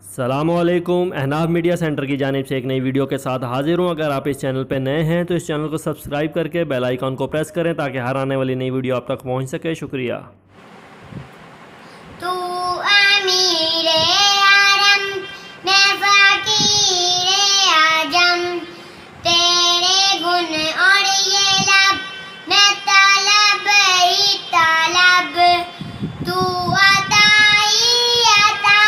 सलामुअलैकुम। अहनाफ media centre की जानिब से एक नई वीडियो के साथ हाजिर हूँ। अगर आप इस चैनल पर नए हैं तो इस चैनल को सब्सक्राइब करके बेल आइकन को प्रेस करें ताकि हर आने वाली नई वीडियो आप तक पहुँच सके। शुक्रिया। तू अमीरे आरम मैं फकीरे आजम, तेरे गुण और ये लब मैं तलब ही तलब। तू अता ही अता,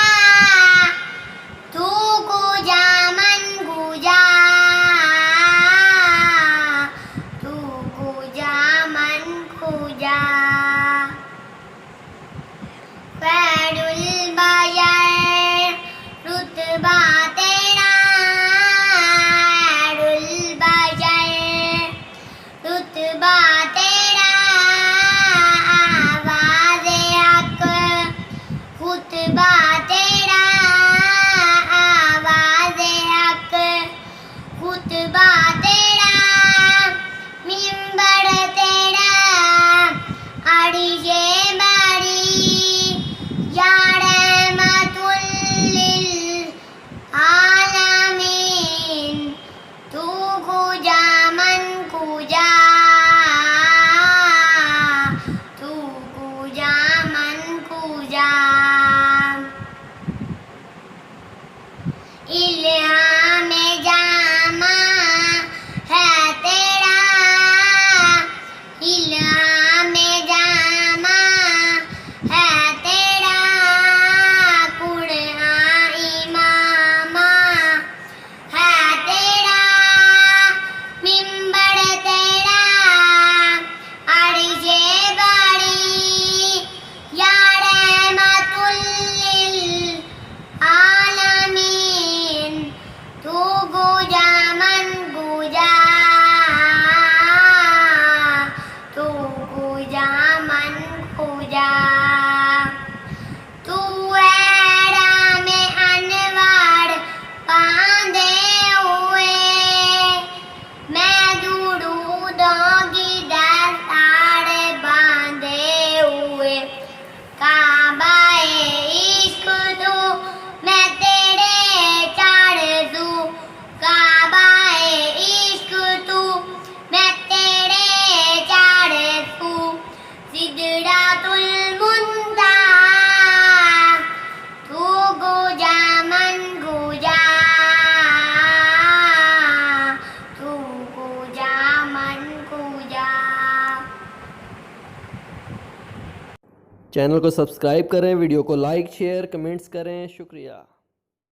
तू गुजा मन गुजा, तू गुजा मन गुजा। फैरुल बशर रुतबा तेरा, फैरुल बशर रुतबा तेरा। आवाज़े हक खुतबा तेरा, आवाज़े हक खुतबा तेरा। मिंबर तेरा अरिशे बरी, या रहमतुल लिल आलमीन। तू गुजा मन गुजा, तू गुजा मन गुजा। इल्हाम जामा है तेरा, इल्हाम जामा है तेरा। कुरान इमामा है तेरा, मिंबर तेरा अरिशे बरी, या रहमतुल लिल आलमीन। तू गुजा मन गुजा, तू गुजा मन गुजा। तू हैरा में अनवार बांधे हुए, मैं दुरूदों की दस्तार बांधे हुए। काबाए इश्क तू मैं तेरे चारज़ू, काबाए इश्क तू मैं तेरे चारज़ू। सिदरातुल मुंतहा तू गुजा मन गुजा, तू गुजा मन गुजा। चैनल को सब्सक्राइब करें, वीडियो को लाइक शेयर कमेंट्स करें। शुक्रिया।